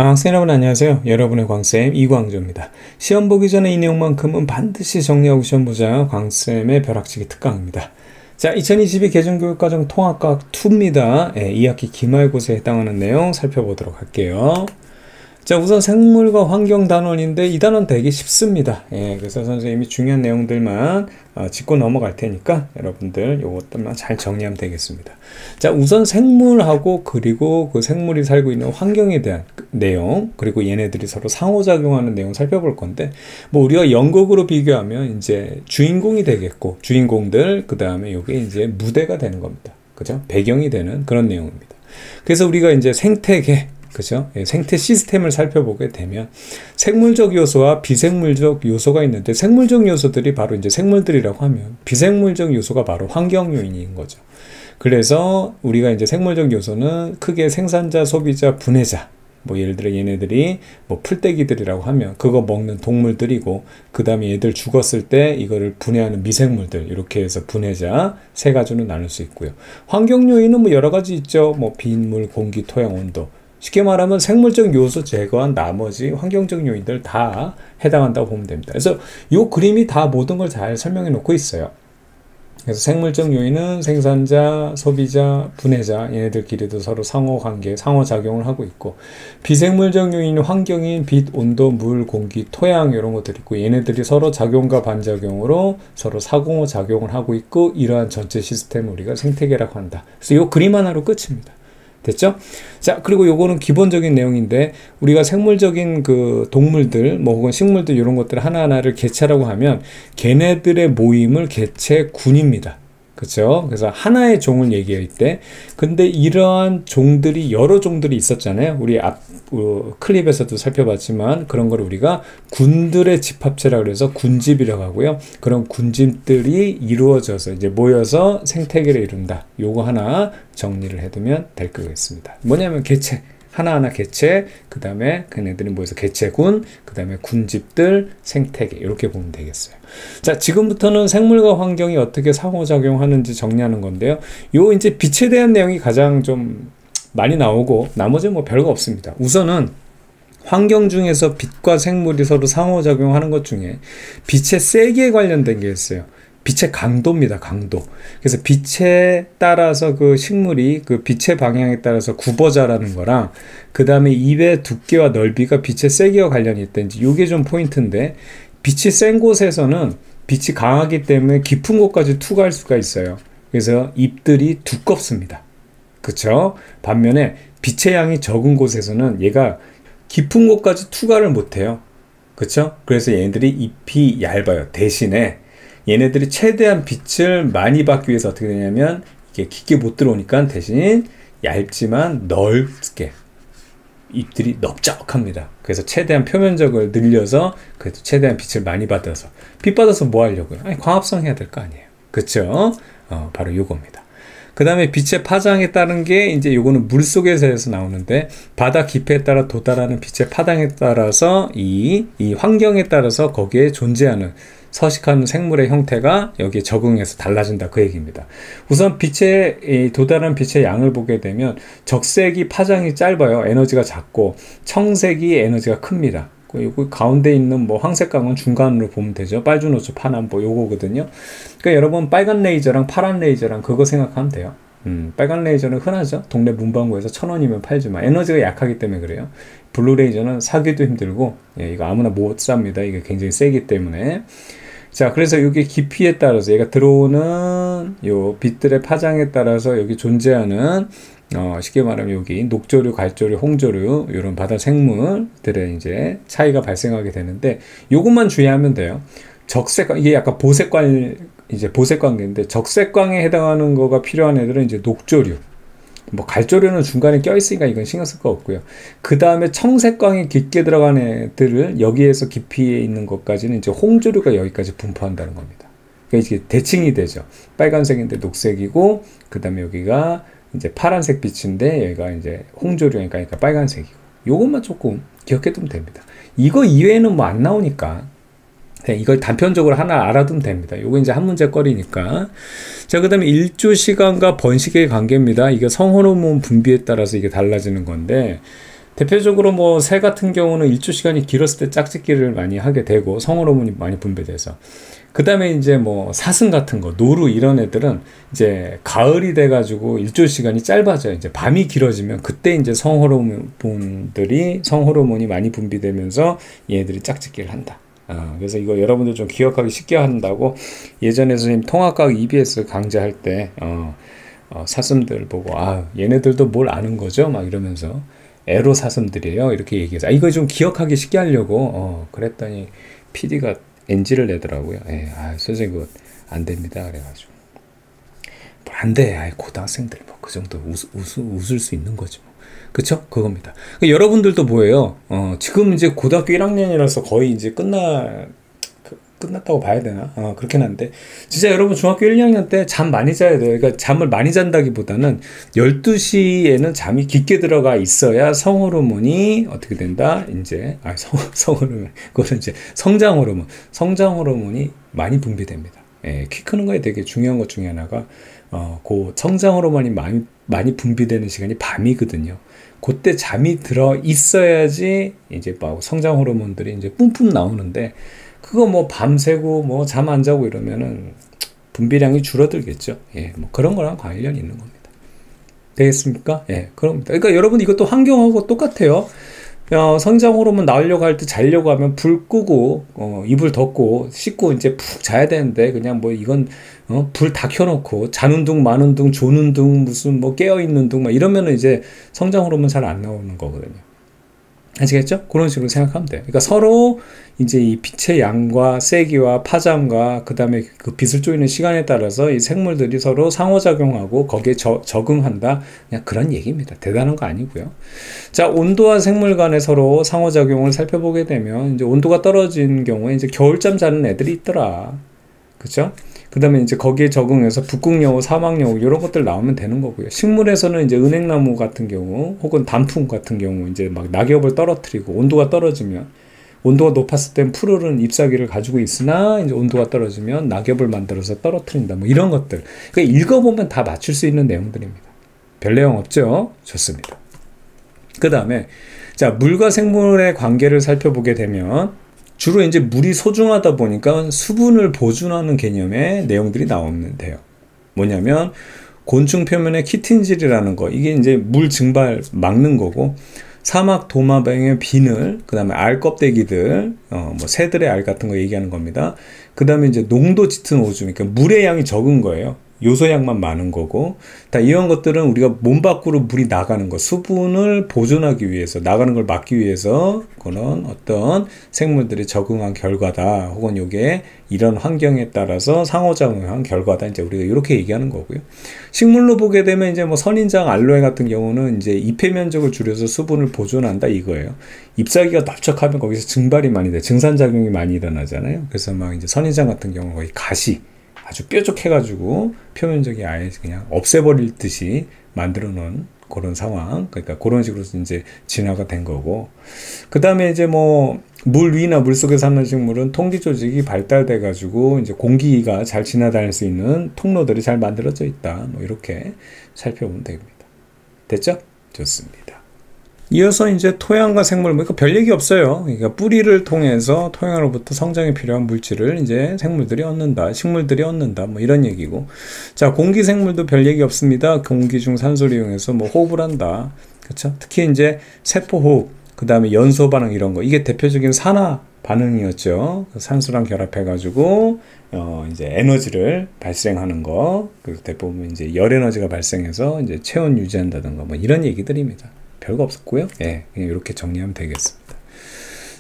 학생 여러분 안녕하세요. 여러분의 광쌤 이광조입니다. 시험 보기 전에 이 내용만큼은 반드시 정리하고 시험 보자. 광쌤의 벼락치기 특강입니다. 자, 2022 개정교육과정 통합과학 2입니다. 2학기 기말고사에 해당하는 내용 살펴보도록 할게요. 자, 우선 생물과 환경 단원인데 이 단원 되게 쉽습니다. 그래서 선생님이 중요한 내용들만 짚고 넘어갈 테니까 여러분들 요것들만 잘 정리하면 되겠습니다. 자, 우선 생물하고 그리고 그 생물이 살고 있는 환경에 대한 내용, 그리고 얘네들이 서로 상호작용하는 내용 살펴볼 건데, 뭐 우리가 연극으로 비교하면 이제 주인공이 되겠고, 주인공들, 그 다음에 요게 이제 무대가 되는 겁니다. 그죠? 배경이 되는 그런 내용입니다. 그래서 우리가 이제 생태계, 그죠? 생태 시스템을 살펴보게 되면 생물적 요소와 비생물적 요소가 있는데, 생물적 요소들이 바로 이제 생물들이라고 하면 비생물적 요소가 바로 환경 요인인 거죠. 그래서 우리가 이제 생물적 요소는 크게 생산자, 소비자, 분해자, 뭐 예를 들어 얘네들이 뭐 풀떼기들이라고 하면 그거 먹는 동물들이고, 그 다음에 얘들 죽었을 때 이거를 분해하는 미생물들, 이렇게 해서 분해자 세 가지로 나눌 수 있고요. 환경 요인은 뭐 여러 가지 있죠. 뭐 빗물, 공기, 토양, 온도. 쉽게 말하면 생물적 요소 제거한 나머지 환경적 요인들 다 해당한다고 보면 됩니다. 그래서 이 그림이 다 모든 걸 잘 설명해 놓고 있어요. 그래서 생물적 요인은 생산자, 소비자, 분해자, 얘네들끼리도 서로 상호관계, 상호작용을 하고 있고, 비생물적 요인은 환경인 빛, 온도, 물, 공기, 토양 이런 것들이 있고, 얘네들이 서로 작용과 반작용으로 서로 상호작용을 하고 있고, 이러한 전체 시스템을 우리가 생태계라고 한다. 그래서 이 그림 하나로 끝입니다. 됐죠? 자, 그리고 요거는 기본적인 내용인데, 우리가 생물적인 그 동물들, 뭐 혹은 식물들 이런 것들 하나하나를 개체라고 하면 걔네들의 모임을 개체군입니다. 그렇죠? 그래서 하나의 종을 얘기할 때, 근데 이러한 종들이 여러 종들이 있었잖아요. 우리 앞 클립에서도 살펴봤지만 그런 걸 우리가 군들의 집합체라고 해서 군집이라고 하고요. 그런 군집들이 이루어져서 이제 모여서 생태계를 이룬다. 요거 하나 정리를 해두면 될 것 같습니다. 뭐냐면 개체. 하나하나 개체, 그 다음에 걔네들이 모여서 개체군, 그 다음에 군집들, 생태계, 이렇게 보면 되겠어요. 자, 지금부터는 생물과 환경이 어떻게 상호작용하는지 정리하는 건데요. 요 이제 빛에 대한 내용이 가장 좀 많이 나오고, 나머지는 뭐 별거 없습니다. 우선은 환경 중에서 빛과 생물이 서로 상호작용하는 것 중에 빛의 세기에 관련된 게 있어요. 빛의 강도입니다. 강도. 그래서 빛에 따라서 그 식물이 그 빛의 방향에 따라서 굽어자라는 거랑, 그 다음에 잎의 두께와 넓이가 빛의 세기와 관련이 있다든지, 이게 좀 포인트인데, 빛이 센 곳에서는 빛이 강하기 때문에 깊은 곳까지 투과할 수가 있어요. 그래서 잎들이 두껍습니다. 그쵸? 반면에 빛의 양이 적은 곳에서는 얘가 깊은 곳까지 투과를 못해요. 그쵸? 그래서 얘네들이 잎이 얇아요. 대신에 얘네들이 최대한 빛을 많이 받기 위해서 어떻게 되냐면, 이게 깊게 못 들어오니까 대신 얇지만 넓게 잎들이 넓적합니다. 그래서 최대한 표면적을 늘려서 그래도 최대한 빛을 많이 받아서, 빛 받아서 뭐 하려고요? 아니, 광합성 해야 될 거 아니에요. 그쵸? 바로 요겁니다. 그 다음에 빛의 파장에 따른 게 이제 요거는 물 속에서 나오는데, 바다 깊이에 따라 도달하는 빛의 파장에 따라서 이 환경에 따라서 거기에 존재하는 서식하는 생물의 형태가 여기에 적응해서 달라진다, 그 얘기입니다. 우선 빛에 도달한 빛의 양을 보게 되면 적색이 파장이 짧아요. 에너지가 작고, 청색이 에너지가 큽니다. 요거 가운데 있는 뭐 황색광은 중간으로 보면 되죠. 빨주노초, 파남보 요거거든요. 그러니까 여러분 빨간 레이저랑 파란 레이저랑 그거 생각하면 돼요. 빨간 레이저는 흔하죠. 동네 문방구에서 1,000원이면 팔지만 에너지가 약하기 때문에 그래요. 블루 레이저는 사기도 힘들고, 이거 아무나 못 삽니다. 이게 굉장히 세기 때문에. 자, 그래서 여기 깊이에 따라서 얘가 들어오는 요 빛들의 파장에 따라서 여기 존재하는 쉽게 말하면 여기 녹조류, 갈조류, 홍조류 이런 바다 생물들의 이제 차이가 발생하게 되는데, 요것만 주의하면 돼요. 적색광, 이게 약간 보색광, 이제 보색광인데, 적색광에 해당하는 거가 필요한 애들은 이제 녹조류, 뭐 갈조류는 중간에 껴있으니까 이건 신경 쓸 거 없고요. 그 다음에 청색광이 깊게 들어간 애들을 여기에서 깊이에 있는 것까지는 이제 홍조류가 여기까지 분포한다는 겁니다. 그러니까 이게 대칭이 되죠. 빨간색인데 녹색이고, 그 다음에 여기가 이제 파란색 빛인데 여기가 이제 홍조류니까, 그러니까 빨간색이고, 요것만 조금 기억해두면 됩니다. 이거 이외에는 뭐 안 나오니까 이걸 단편적으로 하나 알아두면 됩니다. 요거 이제 한 문제거리니까. 자, 그 다음에 일조 시간과 번식의 관계입니다. 이게 성호르몬 분비에 따라서 이게 달라지는 건데, 대표적으로 뭐 새 같은 경우는 일조 시간이 길었을 때 짝짓기를 많이 하게 되고 성호르몬이 많이 분비돼서, 그 다음에 이제 뭐 사슴 같은 거, 노루 이런 애들은 이제 가을이 돼가지고 일조 시간이 짧아져요. 이제 밤이 길어지면 그때 이제 성호르몬이 많이 분비되면서 얘들이 짝짓기를 한다. 그래서 이거 여러분들 좀 기억하기 쉽게 한다고 예전에 선생님 통합과학 EBS 강좌할 때 사슴들 보고 얘네들도 뭘 아는 거죠? 막 이러면서 에로 사슴들이에요. 이렇게 얘기해서 이거 좀 기억하기 쉽게 하려고 그랬더니 PD가 NG를 내더라고요. 선생님 그거 안 됩니다. 그래가지고 안 돼. 고등학생들 뭐 그 정도 웃을 수 있는 거지 뭐. 그쵸? 그겁니다. 그러니까 여러분들도 뭐예요? 지금 이제 고등학교 1학년이라서 거의 이제 끝났다고 봐야 되나? 그렇긴 한데, 진짜 여러분 중학교 1, 2학년 때 잠 많이 자야 돼요. 그러니까 잠을 많이 잔다기보다는 12시에는 잠이 깊게 들어가 있어야 성호르몬이 어떻게 된다? 이제, 성호르몬. 그거는 이제 성장 호르몬이 많이 분비됩니다. 키 크는 거에 되게 중요한 것 중에 하나가, 그 성장 호르몬이 많이 분비되는 시간이 밤이거든요. 그때 잠이 들어 있어야지 이제 막 성장 호르몬들이 이제 뿜뿜 나오는데, 그거 뭐 밤새고 뭐 잠 안 자고 이러면은 분비량이 줄어들겠죠. 뭐 그런 거랑 관련이 있는 겁니다. 되겠습니까? 그럽니다. 그러니까 여러분 이것도 환경하고 똑같아요. 성장 호르몬 나오려고 할 때 자려고 하면 불 끄고 이불 덮고 씻고 이제 푹 자야 되는데, 그냥 뭐 이건 불 다 켜놓고 자는 둥 마는 둥 조는 둥 무슨 뭐 깨어있는 둥 막 이러면은 이제 성장 호르몬 잘 안 나오는 거거든요. 아시겠죠? 그런 식으로 생각하면 돼요. 그러니까 서로 이제 이 빛의 양과 세기와 파장과 그 다음에 그 빛을 쪼이는 시간에 따라서 이 생물들이 서로 상호작용하고 거기에 적응한다. 그냥 그런 얘기입니다. 대단한 거 아니고요. 자, 온도와 생물 간의 서로 상호작용을 살펴보게 되면 이제 온도가 떨어진 경우에 이제 겨울잠 자는 애들이 있더라. 그죠? 그 다음에 이제 거기에 적응해서 북극여우, 사막여우 이런 것들 나오면 되는 거고요. 식물에서는 이제 은행나무 같은 경우 혹은 단풍 같은 경우 이제 막 낙엽을 떨어뜨리고, 온도가 떨어지면, 온도가 높았을 땐 푸르른 잎사귀를 가지고 있으나 이제 온도가 떨어지면 낙엽을 만들어서 떨어뜨린다. 뭐 이런 것들. 그러니까 읽어보면 다 맞출 수 있는 내용들입니다. 별 내용 없죠? 좋습니다. 그 다음에 자, 물과 생물의 관계를 살펴보게 되면 주로 이제 물이 소중하다 보니까 수분을 보존하는 개념의 내용들이 나오면 돼요. 뭐냐면 곤충 표면에 키틴질이라는 거, 이게 이제 물 증발 막는 거고, 사막 도마뱀의 비늘, 그 다음에 알 껍데기들, 뭐 새들의 알 같은 거 얘기하는 겁니다. 그 다음에 이제 농도 짙은 오줌, 그러니까 물의 양이 적은 거예요. 요소량만 많은 거고, 다 이런 것들은 우리가 몸 밖으로 물이 나가는 거, 수분을 보존하기 위해서, 나가는 걸 막기 위해서 그런 어떤 생물들이 적응한 결과다. 혹은 요게 이런 환경에 따라서 상호작용한 결과다. 이제 우리가 이렇게 얘기하는 거고요. 식물로 보게 되면 이제 뭐 선인장, 알로에 같은 경우는 이제 잎의 면적을 줄여서 수분을 보존한다 이거예요. 잎사귀가 넓적하면 거기서 증발이 많이 돼. 증산작용이 많이 일어나잖아요. 그래서 막 이제 선인장 같은 경우는 거의 가시, 아주 뾰족해가지고 표면적이 아예 그냥 없애버릴 듯이 만들어 놓은 그런 상황. 그러니까 그런 식으로 이제 진화가 된 거고. 그 다음에 이제 뭐 물 위나 물 속에 사는 식물은 통기 조직이 발달돼가지고 이제 공기가 잘 지나다닐 수 있는 통로들이 잘 만들어져 있다. 뭐 이렇게 살펴보면 됩니다. 됐죠? 좋습니다. 이어서 이제 토양과 생물, 그러니까 별 얘기 없어요. 그러니까 뿌리를 통해서 토양으로부터 성장에 필요한 물질을 이제 생물들이 얻는다, 식물들이 얻는다, 뭐 이런 얘기고. 자, 공기 생물도 별 얘기 없습니다. 공기 중 산소를 이용해서 뭐 호흡을 한다. 그렇죠? 특히 이제 세포 호흡, 그 다음에 연소 반응 이런 거, 이게 대표적인 산화 반응이었죠. 산소랑 결합해가지고 이제 에너지를 발생하는 거. 그래서 대부분 이제 열 에너지가 발생해서 이제 체온 유지한다든가 뭐 이런 얘기들입니다. 별거 없었고요. 그냥 이렇게 정리하면 되겠습니다.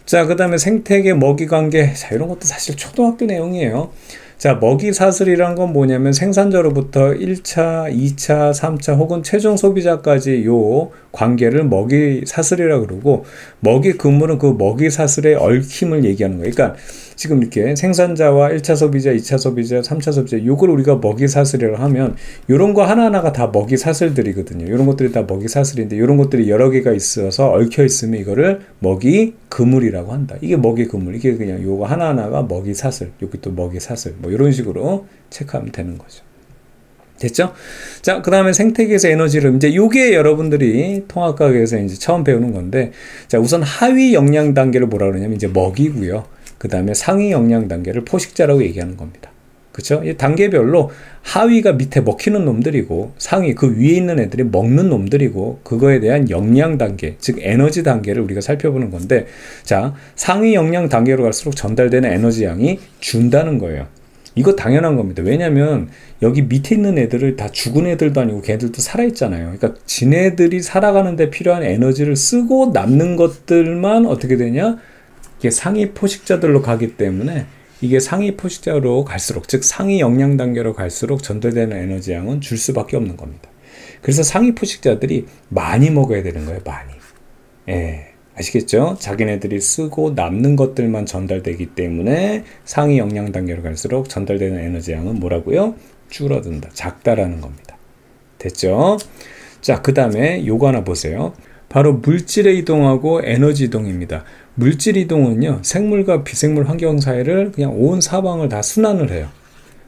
자, 그 다음에 생태계 먹이 관계. 자, 이런 것도 사실 초등학교 내용이에요. 자, 먹이 사슬이란 건 뭐냐면 생산자로부터 1차, 2차, 3차 혹은 최종 소비자까지 요 관계를 먹이 사슬이라고 그러고, 먹이 그물은 그 먹이 사슬의 얽힘을 얘기하는 거예요. 그러니까 지금 이렇게 생산자와 1차 소비자, 2차 소비자, 3차 소비자, 요걸 우리가 먹이 사슬이라고 하면 요런 거 하나하나가 다 먹이 사슬들이거든요. 요런 것들이 다 먹이 사슬인데, 요런 것들이 여러 개가 있어서 얽혀 있으면 이거를 먹이 그물이라고 한다. 이게 먹이 그물. 이게 그냥 요거 하나하나가 먹이 사슬. 여기 또 먹이 사슬. 뭐 이런 식으로 체크하면 되는 거죠. 됐죠? 자, 그 다음에 생태계에서 에너지를, 이제 요게 여러분들이 통합과학에서 이제 처음 배우는 건데, 자, 우선 하위 영양 단계를 뭐라 그러냐면 이제 먹이고요. 그 다음에 상위 영양 단계를 포식자라고 얘기하는 겁니다. 그쵸? 이 단계별로 하위가 밑에 먹히는 놈들이고, 상위, 그 위에 있는 애들이 먹는 놈들이고, 그거에 대한 영양 단계, 즉 에너지 단계를 우리가 살펴보는 건데, 자, 상위 영양 단계로 갈수록 전달되는 에너지 양이 준다는 거예요. 이거 당연한 겁니다. 왜냐면 여기 밑에 있는 애들을 다 죽은 애들도 아니고 걔들도 살아있잖아요. 그러니까 지네들이 살아가는 데 필요한 에너지를 쓰고 남는 것들만 어떻게 되냐? 이게 상위 포식자들로 가기 때문에 이게 상위 포식자로 갈수록, 즉 상위 영양 단계로 갈수록 전달되는 에너지 양은 줄 수밖에 없는 겁니다. 그래서 상위 포식자들이 많이 먹어야 되는 거예요. 많이. 예. 아시겠죠? 자기네들이 쓰고 남는 것들만 전달되기 때문에 상위 영양 단계로 갈수록 전달되는 에너지 양은 뭐라고요? 줄어든다. 작다라는 겁니다. 됐죠? 자, 그 다음에 요거 하나 보세요. 바로 물질의 이동하고 에너지 이동입니다. 물질 이동은요, 생물과 비생물 환경 사이를 그냥 온 사방을 다 순환을 해요.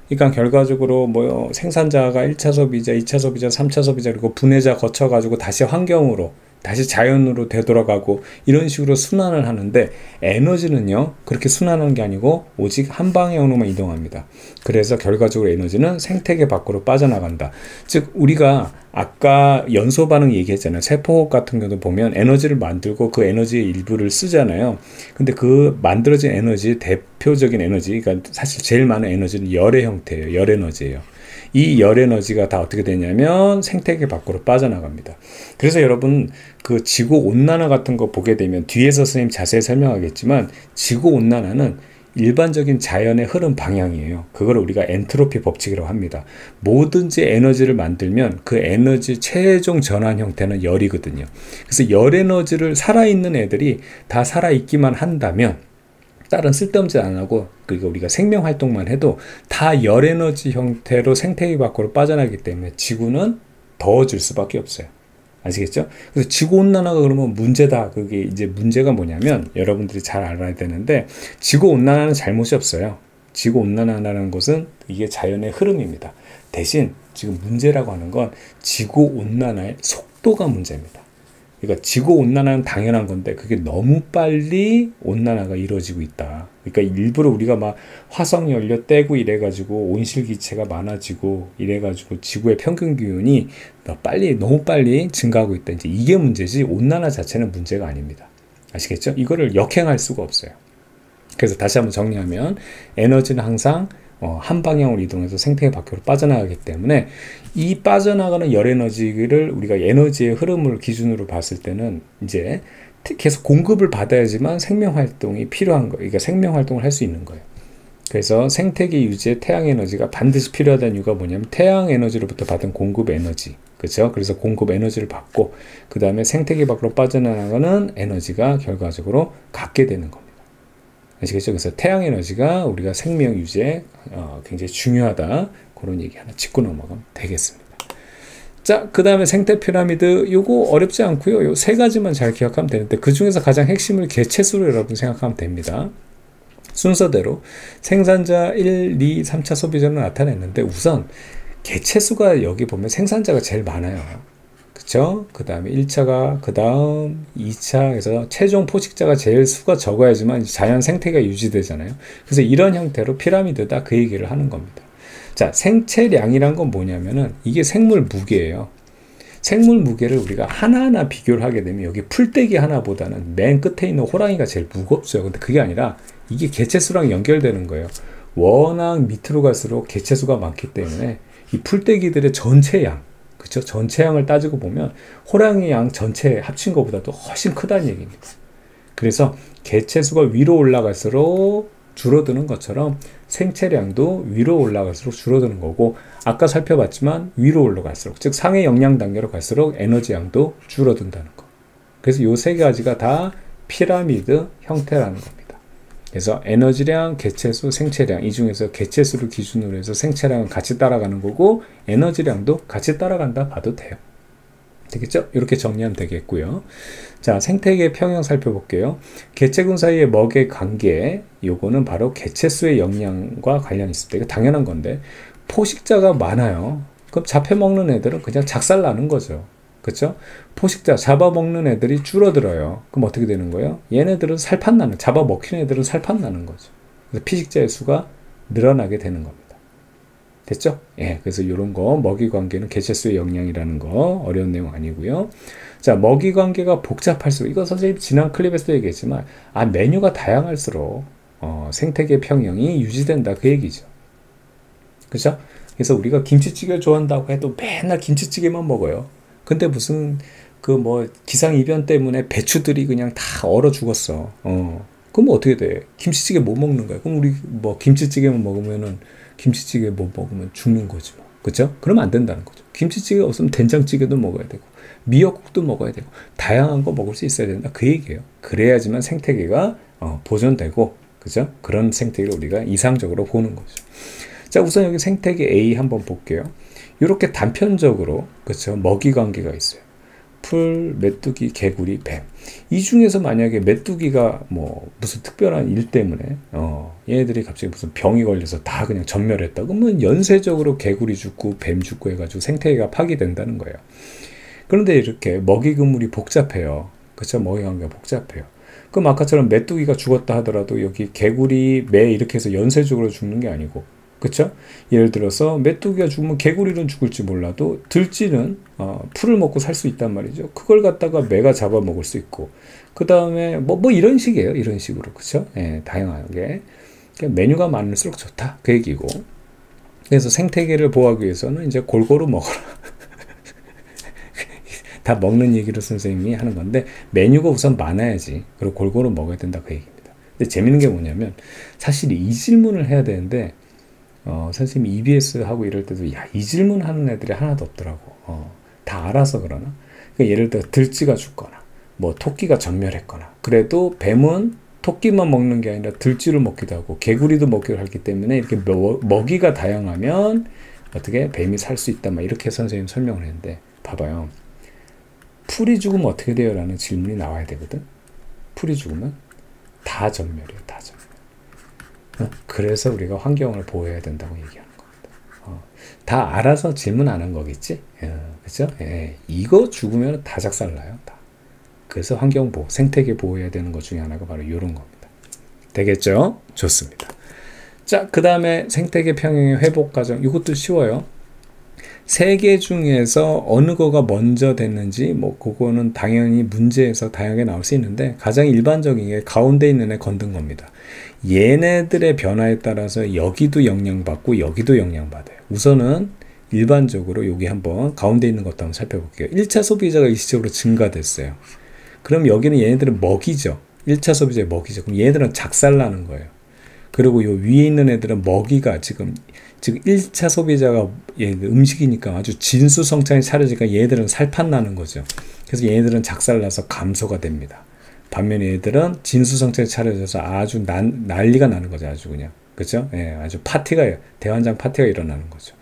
그러니까 결과적으로 뭐 생산자가 1차 소비자, 2차 소비자, 3차 소비자, 그리고 분해자 거쳐가지고 다시 환경으로, 다시 자연으로 되돌아가고 이런 식으로 순환을 하는데, 에너지는요 그렇게 순환하는 게 아니고 오직 한 방향으로만 이동합니다. 그래서 결과적으로 에너지는 생태계 밖으로 빠져나간다. 즉 우리가 아까 연소 반응 얘기했잖아요. 세포호흡 같은 경우도 보면 에너지를 만들고 그 에너지의 일부를 쓰잖아요. 근데 그 만들어진 에너지, 대표적인 에너지, 그러니까 사실 제일 많은 에너지는 열의 형태예요. 열 에너지예요. 이 열 에너지가 다 어떻게 되냐면 생태계 밖으로 빠져나갑니다. 그래서 여러분 그 지구온난화 같은 거 보게 되면 뒤에서 선생님 자세히 설명하겠지만, 지구온난화는 일반적인 자연의 흐름 방향이에요. 그걸 우리가 엔트로피 법칙이라고 합니다. 뭐든지 에너지를 만들면 그 에너지 최종 전환 형태는 열이거든요. 그래서 열 에너지를 살아있는 애들이 다 살아있기만 한다면, 다른 쓸데없는 짓 안 하고, 그리고 우리가 생명 활동만 해도 다 열 에너지 형태로 생태계 밖으로 빠져나기 때문에 지구는 더워질 수밖에 없어요. 아시겠죠? 그래서 지구온난화가 그러면 문제다. 그게 이제 문제가 뭐냐면, 여러분들이 잘 알아야 되는데, 지구온난화는 잘못이 없어요. 지구온난화라는 것은 이게 자연의 흐름입니다. 대신 지금 문제라고 하는 건 지구온난화의 속도가 문제입니다. 그러니까 지구온난화는 당연한 건데 그게 너무 빨리 온난화가 이루어지고 있다. 그러니까 일부러 우리가 막 화석연료 떼고 이래가지고 온실기체가 많아지고 이래가지고 지구의 평균 기온이 너무 빨리 증가하고 있다. 이제 이게 문제지 온난화 자체는 문제가 아닙니다. 아시겠죠? 이거를 역행할 수가 없어요. 그래서 다시 한번 정리하면, 에너지는 항상 한 방향으로 이동해서 생태계 밖으로 빠져나가기 때문에, 이 빠져나가는 열 에너지를 우리가 에너지의 흐름을 기준으로 봤을 때는 이제 계속 공급을 받아야지만 생명 활동이 필요한 거예요. 그러니까 생명 활동을 할 수 있는 거예요. 그래서 생태계 유지에 태양 에너지가 반드시 필요하다는 이유가 뭐냐면, 태양 에너지로부터 받은 공급 에너지, 그렇죠? 그래서 공급 에너지를 받고 그 다음에 생태계 밖으로 빠져나가는 에너지가 결과적으로 갖게 되는 겁니다. 아시겠죠? 그래서 태양 에너지가 우리가 생명 유지에 굉장히 중요하다. 그런 얘기 하나 짚고 넘어가면 되겠습니다. 자, 그 다음에 생태 피라미드, 요거 어렵지 않고요. 요 세 가지만 잘 기억하면 되는데, 그 중에서 가장 핵심을 개체수로 여러분 생각하면 됩니다. 순서대로 생산자 1, 2, 3차 소비자로 나타냈는데, 우선 개체수가 여기 보면 생산자가 제일 많아요. 그쵸? 그 다음에 1차가, 그 다음 2차에서 최종 포식자가 제일 수가 적어야지만 자연 생태가 유지되잖아요. 그래서 이런 형태로 피라미드다, 그 얘기를 하는 겁니다. 자, 생체량이란 건 뭐냐면은 이게 생물 무게예요. 생물 무게를 우리가 하나하나 비교를 하게 되면 여기 풀떼기 하나보다는 맨 끝에 있는 호랑이가 제일 무겁죠. 근데 그게 아니라 이게 개체수랑 연결되는 거예요. 워낙 밑으로 갈수록 개체수가 많기 때문에 이 풀떼기들의 전체 양, 그쵸? 전체 양을 따지고 보면 호랑이 양 전체 합친 것보다도 훨씬 크다는 얘기입니다. 그래서 개체수가 위로 올라갈수록 줄어드는 것처럼 생체량도 위로 올라갈수록 줄어드는 거고, 아까 살펴봤지만 위로 올라갈수록, 즉 상해 영양 단계로 갈수록 에너지 양도 줄어든다는 거. 그래서 요 세 가지가 다 피라미드 형태라는 겁니다. 그래서 에너지량, 개체수, 생체량, 이 중에서 개체수를 기준으로 해서 생체량은 같이 따라가는 거고 에너지량도 같이 따라간다 봐도 돼요. 되겠죠? 이렇게 정리하면 되겠고요. 자, 생태계 평형 살펴볼게요. 개체군 사이의 먹의 관계, 요거는 바로 개체수의 영향과 관련이 있습니다. 이거 당연한 건데, 포식자가 많아요. 그럼 잡혀먹는 애들은 그냥 작살나는 거죠. 그쵸? 포식자 잡아먹는 애들이 줄어들어요. 그럼 어떻게 되는 거예요? 얘네들은 살판나는, 잡아먹힌 애들은 살판나는 거죠. 그래서 피식자의 수가 늘어나게 되는 겁니다. 됐죠? 예, 그래서 이런 거 먹이 관계는 개체수의 영향이라는 거 어려운 내용 아니고요. 자, 먹이 관계가 복잡할수록, 이거 선생님 지난 클립에서도 얘기했지만, 메뉴가 다양할수록 생태계 평형이 유지된다, 그 얘기죠. 그죠? 그래서 우리가 김치찌개를 좋아한다고 해도 맨날 김치찌개만 먹어요. 근데 무슨 기상이변 때문에 배추들이 그냥 다 얼어 죽었어. 그럼 어떻게 돼? 김치찌개 못 먹는 거야. 그럼 우리 김치찌개만 먹으면은, 김치찌개 못 먹으면 죽는 거지 뭐. 그죠? 그러면 안 된다는 거죠. 김치찌개 없으면 된장찌개도 먹어야 되고, 미역국도 먹어야 되고, 다양한 거 먹을 수 있어야 된다, 그 얘기예요. 그래야지만 생태계가 보존되고, 그죠? 그런 생태계를 우리가 이상적으로 보는 거죠. 자, 우선 여기 생태계 A 한번 볼게요. 이렇게 단편적으로, 그렇죠, 먹이 관계가 있어요. 풀, 메뚜기, 개구리, 뱀. 이 중에서 만약에 메뚜기가 무슨 특별한 일 때문에 얘네들이 갑자기 무슨 병이 걸려서 다 그냥 전멸했다, 그러면 연쇄적으로 개구리 죽고 뱀 죽고 해가지고 생태계가 파괴된다는 거예요. 그런데 이렇게 먹이 그물이 복잡해요. 그렇죠? 먹이 관계가 복잡해요. 그럼 아까처럼 메뚜기가 죽었다 하더라도 여기 개구리, 매 이렇게 해서 연쇄적으로 죽는 게 아니고, 그쵸? 예를 들어서 메뚜기가 죽으면 개구리는 죽을지 몰라도 들쥐는 풀을 먹고 살 수 있단 말이죠. 그걸 갖다가 매가 잡아먹을 수 있고, 그 다음에 이런 식이에요. 이런 식으로. 그쵸? 예, 다양하게. 그러니까 메뉴가 많을수록 좋다, 그 얘기고. 그래서 생태계를 보호하기 위해서는 이제 골고루 먹어라. 다 먹는 얘기로 선생님이 하는 건데, 메뉴가 우선 많아야지. 그리고 골고루 먹어야 된다, 그 얘기입니다. 근데 재밌는 게 뭐냐면, 사실 이 질문을 해야 되는데, 선생님이 EBS 하고 이럴 때도, 이 질문 하는 애들이 하나도 없더라고. 다 알아서 그러나? 그러니까 예를 들어 들쥐가 죽거나, 토끼가 전멸했거나, 그래도 뱀은 토끼만 먹는 게 아니라 들쥐를 먹기도 하고, 개구리도 먹기도 하기 때문에, 이렇게 먹이가 다양하면, 어떻게 뱀이 살 수 있다, 이렇게 선생님 설명을 했는데, 봐봐요. 풀이 죽으면 어떻게 돼요? 라는 질문이 나와야 되거든. 풀이 죽으면 다 전멸이에요. 다 전멸. 그래서 우리가 환경을 보호해야 된다고 얘기하는 겁니다. 다 알아서 질문 안 한 거겠지? 그죠? 예, 이거 죽으면 다 작살나요. 다. 그래서 환경 보호, 생태계 보호해야 되는 것 중에 하나가 바로 이런 겁니다. 되겠죠? 좋습니다. 자, 그 다음에 생태계 평형의 회복 과정. 이것도 쉬워요. 세 개 중에서 어느 거가 먼저 됐는지 그거는 당연히 문제에서 다양하게 나올 수 있는데, 가장 일반적인 게 가운데 있는 애 건든 겁니다. 얘네들의 변화에 따라서 여기도 영향받고 여기도 영향받아요. 우선은 일반적으로 여기 한번 가운데 있는 것도 한번 살펴볼게요. 1차 소비자가 일시적으로 증가됐어요. 그럼 여기는 얘네들은 먹이죠. 1차 소비자의 먹이죠. 그럼 얘네들은 작살나는 거예요. 그리고 요 위에 있는 애들은 먹이가 지금 1차 소비자가 음식이니까 아주 진수성찬이 차려지니까 얘들은 살판 나는 거죠. 그래서 얘들은 작살나서 감소가 됩니다. 반면에 얘들은 진수성찬이 차려져서 아주 난리가 나는 거죠. 아주 그냥. 그죠? 예, 아주 대환장 파티가 일어나는 거죠.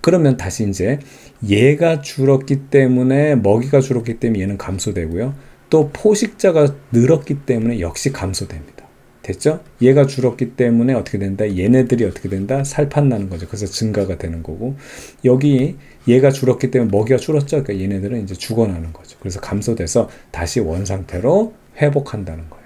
그러면 다시 이제 얘가 줄었기 때문에, 먹이가 줄었기 때문에 얘는 감소되고요. 또 포식자가 늘었기 때문에 역시 감소됩니다. 됐죠? 얘가 줄었기 때문에 어떻게 된다? 얘네들이 어떻게 된다? 살판 나는 거죠. 그래서 증가가 되는 거고, 여기 얘가 줄었기 때문에 먹이가 줄었죠. 그러니까 얘네들은 이제 죽어나는 거죠. 그래서 감소돼서 다시 원상태로 회복한다는 거예요.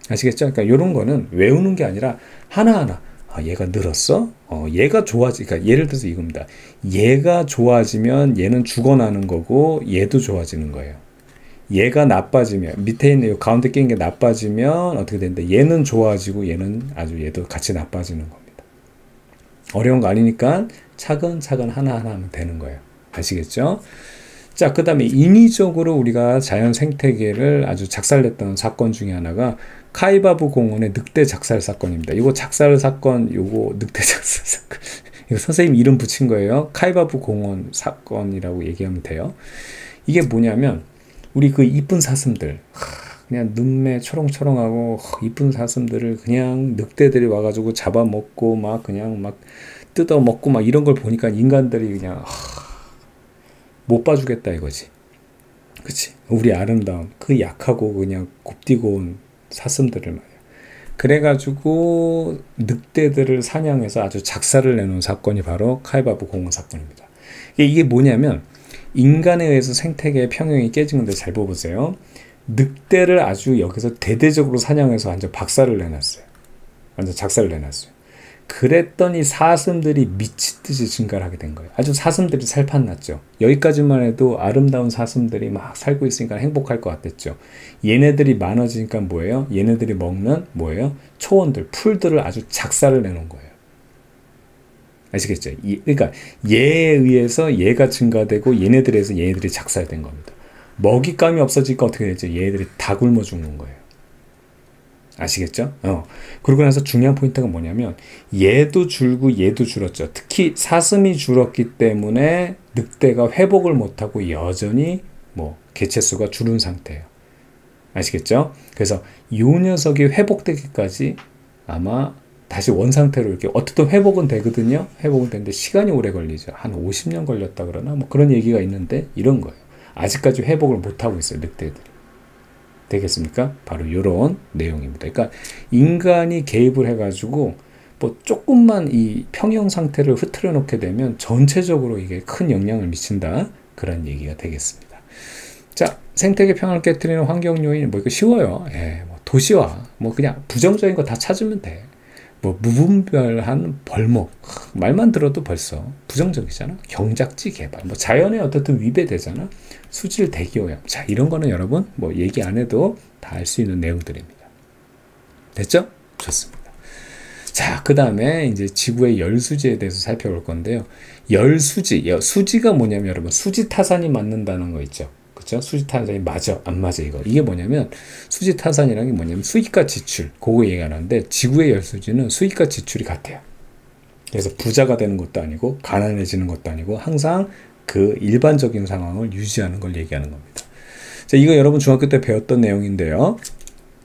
아시겠죠? 그러니까 이런 거는 외우는 게 아니라 하나하나, 얘가 늘었어? 얘가 그러니까 예를 들어서 이겁니다. 얘가 좋아지면 얘는 죽어나는 거고, 얘도 좋아지는 거예요. 얘가 나빠지면, 밑에 있는 이 가운데 낀 게 나빠지면 어떻게 된다? 얘는 좋아지고 얘도 같이 나빠지는 겁니다. 어려운 거 아니니까 차근차근 하나하나 하면 되는 거예요. 아시겠죠? 자, 그 다음에 인위적으로 우리가 자연 생태계를 아주 작살냈던 사건 중에 하나가 카이바브 공원의 늑대 작살 사건입니다. 이거 작살 사건, 늑대 작살 사건. 이거 선생님 이름 붙인 거예요. 카이바브 공원 사건이라고 얘기하면 돼요. 이게 뭐냐면, 우리 그 이쁜 사슴들, 그냥 눈매 초롱초롱하고 이쁜 사슴들을 그냥 늑대들이 와가지고 잡아먹고 그냥 뜯어먹고 이런 걸 보니까 인간들이 그냥 못 봐주겠다 이거지. 그치? 우리 아름다운 그 약하고 그냥 곱디고 온 사슴들을 말이야. 그래가지고 늑대들을 사냥해서 아주 작살을 내놓은 사건이 바로 카이바브 공원 사건입니다. 이게 뭐냐면 인간에 의해서 생태계의 평형이 깨진 건데 잘 보세요. 늑대를 아주 여기서 대대적으로 사냥해서 완전 박살을 내놨어요. 완전 작살을 내놨어요. 그랬더니 사슴들이 미치듯이 증가를 하게 된 거예요. 아주 사슴들이 살판 났죠. 여기까지만 해도 아름다운 사슴들이 막 살고 있으니까 행복할 것 같았죠. 얘네들이 많아지니까 뭐예요? 얘네들이 먹는 뭐예요? 초원들, 풀들을 아주 작살을 내놓은 거예요. 아시겠죠? 그러니까 얘에 의해서 얘가 증가되고 얘네들에 의해서 얘네들이 작살된 겁니다. 먹잇감이 없어지니까 어떻게 되죠? 얘네들이 다 굶어 죽는 거예요. 아시겠죠? 그러고 나서 중요한 포인트가 뭐냐면 얘도 줄고 얘도 줄었죠. 특히 사슴이 줄었기 때문에 늑대가 회복을 못하고 여전히 뭐 개체수가 줄은 상태예요. 아시겠죠? 그래서 이 녀석이 회복되기까지 아마 다시 원상태로 이렇게 어떻든 회복은 되거든요. 회복은 되는데 시간이 오래 걸리죠. 한 50년 걸렸다 그러나 뭐 그런 얘기가 있는데 이런 거예요. 아직까지 회복을 못하고 있어요. 늑대들이. 되겠습니까? 바로 이런 내용입니다. 그러니까 인간이 개입을 해가지고 뭐 조금만 이 평형 상태를 흐트려 놓게 되면 전체적으로 이게 큰 영향을 미친다. 그런 얘기가 되겠습니다. 자, 생태계 평화를 깨뜨리는 환경 요인 뭐 이거 쉬워요. 뭐 도시화, 뭐 그냥 부정적인 거 다 찾으면 돼. 뭐 무분별한 벌목, 말만 들어도 벌써 부정적이잖아. 경작지 개발, 뭐 자연에 어떻든 위배되잖아. 수질 대기오염. 자, 이런 거는 여러분 뭐 얘기 안 해도 다 알 수 있는 내용들입니다. 됐죠? 좋습니다. 자, 그 다음에 이제 지구의 열수지에 대해서 살펴볼 건데요. 열수지, 수지가 뭐냐면 여러분 수지타산이 맞는다는 거 있죠. 그렇죠? 수지타산이 맞아, 안 맞아 이거. 이게 뭐냐면 수지타산이라는 게 뭐냐면 수익과 지출, 그거 얘기하는데 지구의 열수지는 수익과 지출이 같아요. 그래서 부자가 되는 것도 아니고 가난해지는 것도 아니고 항상 그 일반적인 상황을 유지하는 걸 얘기하는 겁니다. 자, 이거 여러분 중학교 때 배웠던 내용인데요.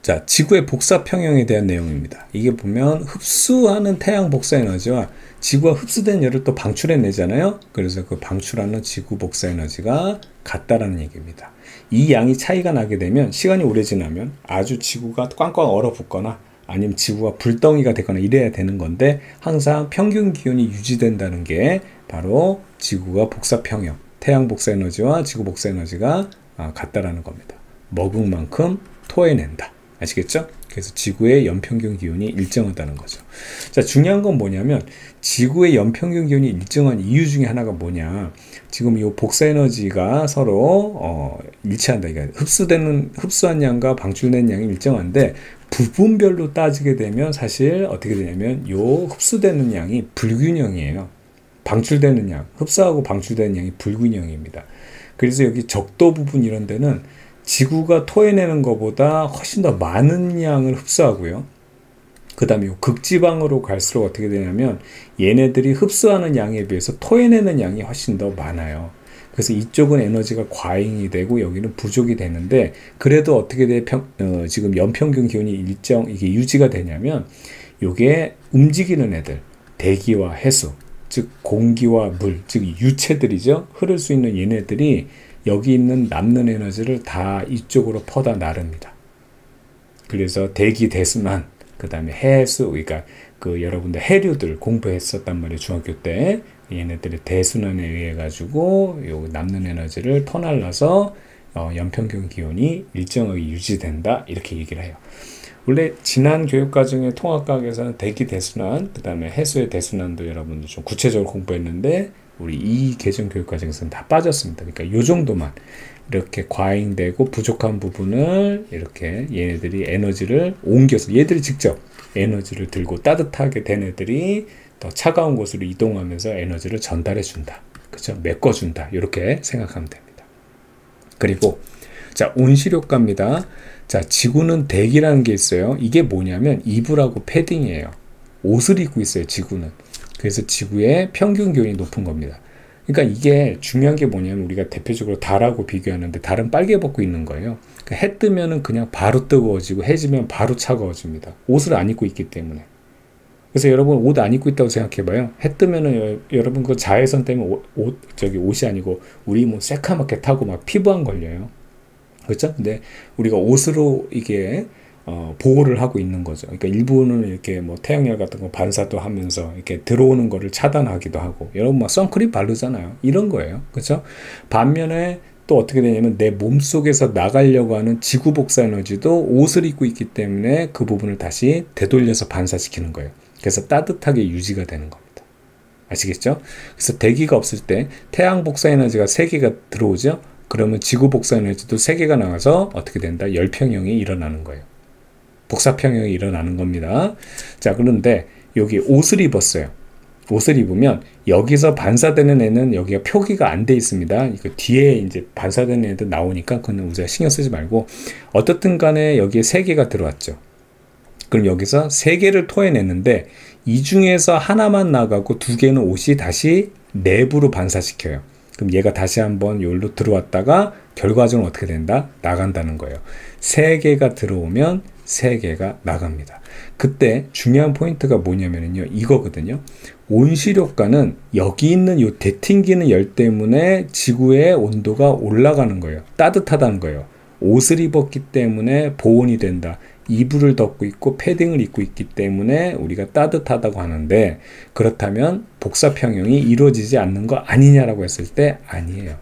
자, 지구의 복사 평형에 대한 내용입니다. 이게 보면 흡수하는 태양 복사 에너지와 지구가 흡수된 열을 또 방출해내잖아요. 그래서 그 방출하는 지구 복사 에너지가 같다라는 얘기입니다. 이 양이 차이가 나게 되면 시간이 오래 지나면 아주 지구가 꽝꽝 얼어붙거나 아니면 지구가 불덩이가 되거나 이래야 되는 건데 항상 평균 기온이 유지된다는 게 바로 지구가 복사 평형, 태양 복사 에너지와 지구 복사 에너지가 같다라는 겁니다. 먹은 만큼 토해낸다. 아시겠죠? 그래서 지구의 연평균 기온이 일정하다는 거죠. 자, 중요한 건 뭐냐면 지구의 연평균 기온이 일정한 이유 중에 하나가 뭐냐. 지금 이 복사 에너지가 서로 일치한다. 그러니까 흡수한 양과 방출된 양이 일정한데 부분별로 따지게 되면 사실 어떻게 되냐면 요 흡수되는 양이 불균형이에요. 방출되는 양, 흡수하고 방출되는 양이 불균형입니다. 그래서 여기 적도 부분 이런 데는 지구가 토해내는 것보다 훨씬 더 많은 양을 흡수하고요. 그 다음에 극지방으로 갈수록 어떻게 되냐면 얘네들이 흡수하는 양에 비해서 토해내는 양이 훨씬 더 많아요. 그래서 이쪽은 에너지가 과잉이 되고 여기는 부족이 되는데 그래도 어떻게 돼? 지금 연평균 기온이 이게 유지가 되냐면 요게 움직이는 애들, 대기와 해수, 즉 공기와 물, 즉 유체들이죠. 흐를 수 있는 얘네들이 여기 있는 남는 에너지를 다 이쪽으로 퍼다 나릅니다. 그래서 대기 대순환, 그 다음에 해수, 그러니까 그 여러분들 해류들 공부했었단 말이에요. 중학교 때. 얘네들의 대순환에 의해 가지고 요 남는 에너지를 퍼날라서 연평균 기온이 일정하게 유지된다. 이렇게 얘기를 해요. 원래 지난 교육과정의 통합과학에서는 대기 대순환, 그 다음에 해수의 대순환도 여러분들 좀 구체적으로 공부했는데 우리 이 계정 교육과정에서는 다 빠졌습니다. 그러니까 요 정도만 이렇게 과잉되고 부족한 부분을 이렇게 얘네들이 에너지를 옮겨서 얘들이 직접 에너지를 들고 따뜻하게 된 애들이 더 차가운 곳으로 이동하면서 에너지를 전달해 준다. 그렇죠? 메꿔준다. 이렇게 생각하면 됩니다. 그리고 자, 온실효과입니다. 자, 지구는 대기라는 게 있어요. 이게 뭐냐면 이불하고 패딩이에요. 옷을 입고 있어요, 지구는. 그래서 지구의 평균 기온이 높은 겁니다. 그러니까 이게 중요한 게 뭐냐면 우리가 대표적으로 달하고 비교하는데 달은 빨개 벗고 있는 거예요. 그러니까 해 뜨면은 그냥 바로 뜨거워지고 해 지면 바로 차가워집니다. 옷을 안 입고 있기 때문에. 그래서 여러분 옷 안 입고 있다고 생각해봐요. 해 뜨면은 여러분 그 자외선 때문에 옷이 아니고 우리 뭐 새카맣게 타고 막 피부암 걸려요. 그렇죠? 근데 우리가 옷으로 이게 보호를 하고 있는 거죠. 그러니까 일부는 이렇게 뭐 태양열 같은 거 반사도 하면서 이렇게 들어오는 거를 차단하기도 하고, 여러분 막 선크림 바르잖아요. 이런 거예요. 그렇죠? 반면에 또 어떻게 되냐면 내 몸속에서 나가려고 하는 지구 복사 에너지도 옷을 입고 있기 때문에 그 부분을 다시 되돌려서 반사시키는 거예요. 그래서 따뜻하게 유지가 되는 겁니다. 아시겠죠? 그래서 대기가 없을 때 태양 복사 에너지가 3개가 들어오죠? 그러면 지구 복사 에너지도 3개가 나와서 어떻게 된다? 열평형이 일어나는 거예요. 복사평형이 일어나는 겁니다. 자, 그런데 여기 옷을 입었어요. 옷을 입으면 여기서 반사되는 애는 여기가 표기가 안 돼 있습니다. 이거 뒤에 이제 반사되는 애들 나오니까 그건 우리가 신경 쓰지 말고, 어떻든 간에 여기에 3개가 들어왔죠. 그럼 여기서 3개를 토해내는데 이 중에서 하나만 나가고 2개는 옷이 다시 내부로 반사시켜요. 그럼 얘가 다시 한번 여기로 들어왔다가 결과적으로 어떻게 된다? 나간다는 거예요. 3개가 들어오면 3개가 나갑니다. 그때 중요한 포인트가 뭐냐면요, 이거거든요. 온실효과는 여기 있는 요 대튕기는 열 때문에 지구의 온도가 올라가는 거예요. 따뜻하다는 거예요. 옷을 입었기 때문에 보온이 된다. 이불을 덮고 있고 패딩을 입고 있기 때문에 우리가 따뜻하다고 하는데, 그렇다면 복사평형이 이루어지지 않는 거 아니냐라고 했을 때 아니에요.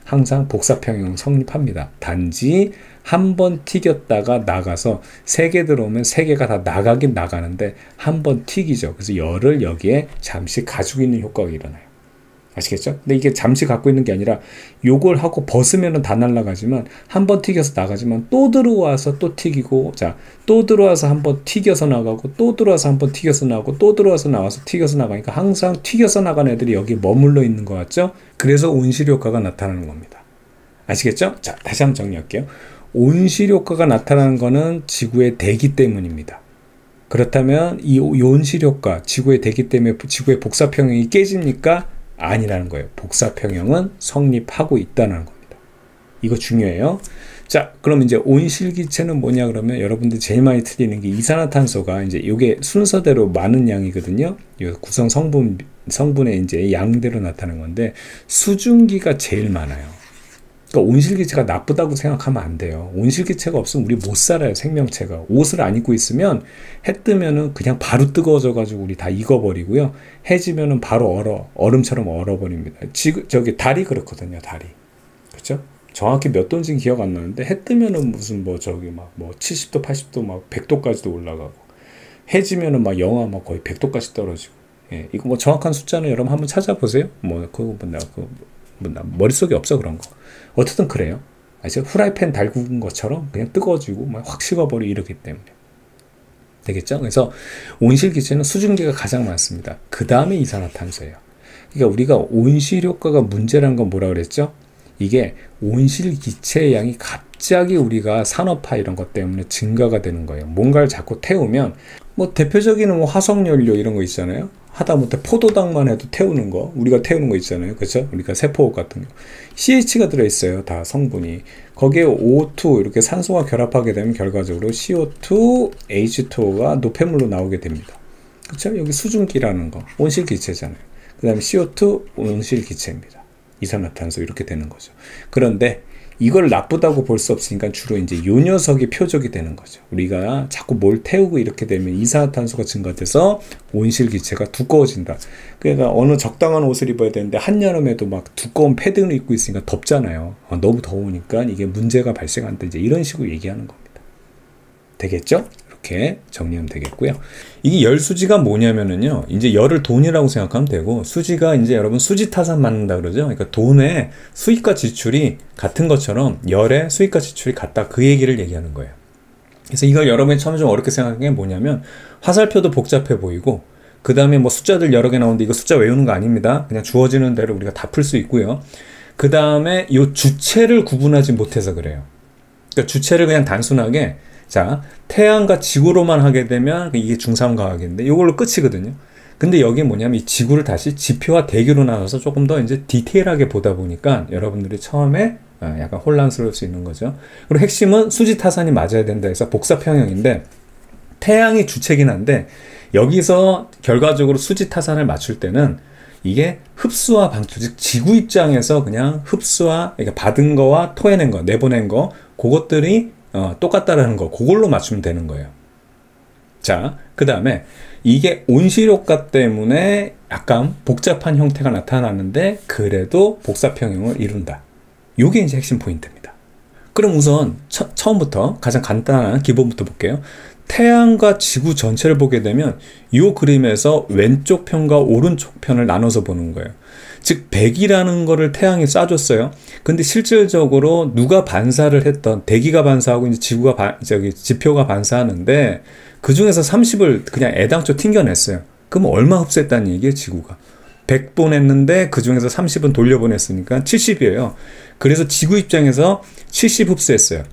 항상 복사평형 성립합니다. 단지 한 번 튀겼다가 나가서 3개 들어오면 3개가 다 나가긴 나가는데 한 번 튀기죠. 그래서 열을 여기에 잠시 가지고 있는 효과가 일어나요. 아시겠죠? 근데 이게 잠시 갖고 있는 게 아니라 요걸 하고 벗으면 다 날아가지만, 한 번 튀겨서 나가지만 또 들어와서 또 튀기고, 자, 또 들어와서 한 번 튀겨서 나가고, 또 들어와서 한 번 튀겨서 나가고, 또 들어와서 나와서 튀겨서 나가니까 항상 튀겨서 나간 애들이 여기에 머물러 있는 것 같죠? 그래서 온실 효과가 나타나는 겁니다. 아시겠죠? 자, 다시 한번 정리할게요. 온실 효과가 나타나는 거는 지구의 대기 때문입니다. 그렇다면 이 온실 효과, 지구의 대기 때문에 지구의 복사평형이 깨집니까? 아니라는 거예요. 복사평형은 성립하고 있다는 겁니다. 이거 중요해요. 자, 그럼 이제 온실기체는 뭐냐 그러면 여러분들 제일 많이 틀리는 게 이산화탄소가 이제 이게 순서대로 많은 양이거든요. 이 구성 성분의 이제 양대로 나타나는 건데, 수증기가 제일 많아요. 그러니까 온실기체가 나쁘다고 생각하면 안 돼요. 온실기체가 없으면 우리 못 살아요. 생명체가. 옷을 안 입고 있으면 해 뜨면은 그냥 바로 뜨거워져 가지고 우리 다 익어버리고요. 해 지면은 바로 얼음처럼 얼어버립니다. 저기 달이 그렇거든요. 달이. 그렇죠? 정확히 몇 도인지는 기억 안 나는데 해 뜨면은 무슨 뭐 저기 막 뭐 70도 80도 막 100도까지도 올라가고, 해 지면은 막 영하 막 거의 100도까지 떨어지고. 예, 이거 뭐 정확한 숫자는 여러분 한번 찾아보세요. 뭐 그거 나 머릿속에 없어 그런 거. 어쨌든 그래요. 아시죠? 후라이팬 달군 것처럼 그냥 뜨거워지고 막 확 식어버리고 이러기 때문에. 되겠죠? 그래서 온실기체는 수증기가 가장 많습니다. 그 다음에 이산화탄소예요. 그러니까 우리가 온실효과가 문제라는 건 뭐라 그랬죠? 이게 온실기체의 양이 갑자기 우리가 산업화 이런 것 때문에 증가가 되는 거예요. 뭔가를 자꾸 태우면, 뭐 대표적인 뭐 화석연료 이런 거 있잖아요. 하다못해 포도당만 해도 태우는 거, 우리가 태우는 거 있잖아요. 그렇죠? 우리가 세포 같은 거. CH가 들어있어요. 다 성분이. 거기에 O2 이렇게 산소가 결합하게 되면 결과적으로 CO2, H2가 노폐물로 나오게 됩니다. 그렇죠? 여기 수증기라는 거 온실기체잖아요. 그 다음에 CO2 온실기체입니다. 이산화탄소 이렇게 되는 거죠. 그런데 이걸 나쁘다고 볼 수 없으니까 주로 이제 요 녀석이 표적이 되는 거죠. 우리가 자꾸 뭘 태우고 이렇게 되면 이산화탄소가 증가돼서 온실기체가 두꺼워진다. 그러니까 어느 적당한 옷을 입어야 되는데 한여름에도 막 두꺼운 패딩을 입고 있으니까 덥잖아요. 너무 더우니까 이게 문제가 발생한다. 이제 이런 식으로 얘기하는 겁니다. 되겠죠? 이렇게 정리하면 되겠고요. 이게 열 수지가 뭐냐면은요, 이제 열을 돈이라고 생각하면 되고, 수지가 이제 여러분 수지타산 맞는다 그러죠. 그러니까 돈의 수입과 지출이 같은 것처럼 열의 수입과 지출이 같다, 그 얘기를 얘기하는 거예요. 그래서 이걸 여러분이 처음에 좀 어렵게 생각하는 게 뭐냐면, 화살표도 복잡해 보이고, 그 다음에 뭐 숫자들 여러 개 나오는데 이거 숫자 외우는 거 아닙니다. 그냥 주어지는 대로 우리가 다 풀 수 있고요. 그 다음에 이 주체를 구분하지 못해서 그래요. 그러니까 주체를 그냥 단순하게, 자, 태양과 지구로만 하게 되면 이게 중상과학인데 이걸로 끝이거든요. 근데 여기 뭐냐면 이 지구를 다시 지표와 대기로 나눠서 조금 더 이제 디테일하게 보다 보니까 여러분들이 처음에 약간 혼란스러울 수 있는 거죠. 그리고 핵심은 수지타산이 맞아야 된다 해서 복사평형인데, 태양이 주체긴 한데 여기서 결과적으로 수지타산을 맞출 때는 이게 흡수와 방출, 즉 지구 입장에서 그냥 흡수와, 그러니까 받은 거와 토해낸 거, 내보낸 거, 그것들이 똑같다라는 거, 그걸로 맞추면 되는 거예요. 자, 그 다음에 이게 온실효과 때문에 약간 복잡한 형태가 나타나는데 그래도 복사평형을 이룬다. 요게 이제 핵심 포인트입니다. 그럼 우선 처음부터 가장 간단한 기본부터 볼게요. 태양과 지구 전체를 보게 되면 이 그림에서 왼쪽 편과 오른쪽 편을 나눠서 보는 거예요. 즉 100이라는 거를 태양이 쏴줬어요. 근데 실질적으로 누가 반사를 했던, 대기가 반사하고 이제 지표가 반사하는데 그 중에서 30을 그냥 애당초 튕겨냈어요. 그럼 얼마 흡수했다는 얘기예요, 지구가. 100 보냈는데 그 중에서 30은 돌려보냈으니까 70이에요. 그래서 지구 입장에서 70 흡수했어요.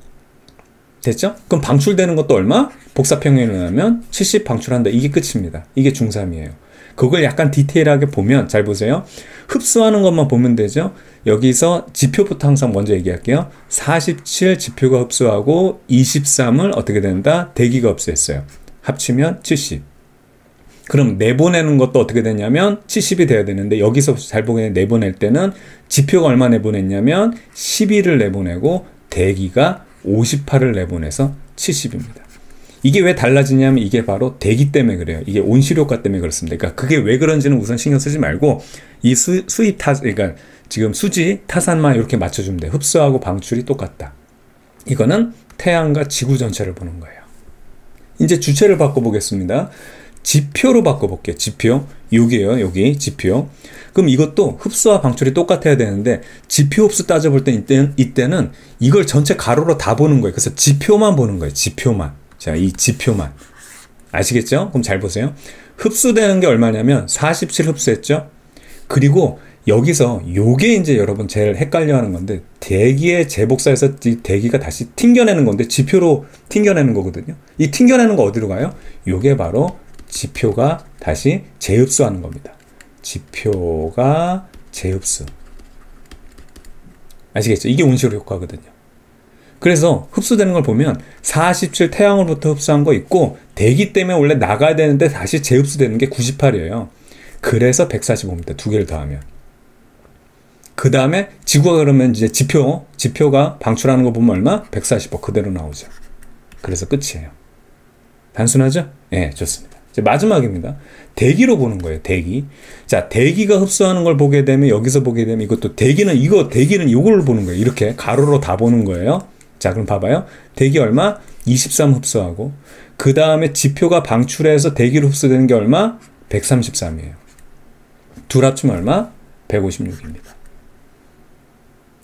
됐죠? 그럼 방출되는 것도 얼마? 복사평형이 일어나면 70 방출한다. 이게 끝입니다. 이게 중3이에요. 그걸 약간 디테일하게 보면, 잘 보세요. 흡수하는 것만 보면 되죠. 여기서 지표부터 항상 먼저 얘기할게요. 47 지표가 흡수하고 23을 어떻게 된다? 대기가 흡수했어요. 합치면 70. 그럼 내보내는 것도 어떻게 되냐면 70이 돼야 되는데, 여기서 잘 보게 내보낼 때는 지표가 얼마 내보냈냐면 12를 내보내고 대기가 58을 내보내서 70입니다. 이게 왜 달라지냐면 이게 바로 대기 때문에 그래요. 이게 온실효과 때문에 그렇습니다. 그러니까 그게 왜 그런지는 우선 신경 쓰지 말고 이 그러니까 지금 수지, 타산만 이렇게 맞춰주면 돼요. 흡수하고 방출이 똑같다. 이거는 태양과 지구 전체를 보는 거예요. 이제 주체를 바꿔보겠습니다. 지표로 바꿔볼게요. 지표. 여기에요. 여기 지표. 그럼 이것도 흡수와 방출이 똑같아야 되는데 지표 흡수 따져볼 때 이때는 이걸 전체 가로로 다 보는 거예요. 그래서 지표만 보는 거예요. 지표만. 자, 이 지표만. 아시겠죠? 그럼 잘 보세요. 흡수되는 게 얼마냐면 47 흡수했죠? 그리고 여기서 요게 이제 여러분 제일 헷갈려 하는 건데, 대기의 재복사에서 이 대기가 다시 튕겨내는 건데 지표로 튕겨내는 거거든요. 이 튕겨내는 거 어디로 가요? 요게 바로 지표가 다시 재흡수하는 겁니다. 지표가 재흡수. 아시겠죠? 이게 온실효 효과거든요. 그래서 흡수되는 걸 보면 47 태양으로부터 흡수한 거 있고, 대기 때문에 원래 나가야 되는데 다시 재흡수되는 게 98이에요. 그래서 145입니다. 두 개를 더하면. 그 다음에 지구가 그러면 이제 지표가 방출하는 거 보면 얼마? 145 그대로 나오죠. 그래서 끝이에요. 단순하죠? 네, 좋습니다. 이제 마지막입니다. 대기로 보는 거예요. 대기. 자, 대기가 흡수하는 걸 보게 되면, 여기서 보게 되면 이것도 대기는 이걸 보는 거예요. 이렇게 가로로 다 보는 거예요. 자, 그럼 봐봐요. 대기 얼마? 23 흡수하고, 그 다음에 지표가 방출해서 대기로 흡수되는 게 얼마? 133이에요. 둘 합치면 얼마? 156입니다.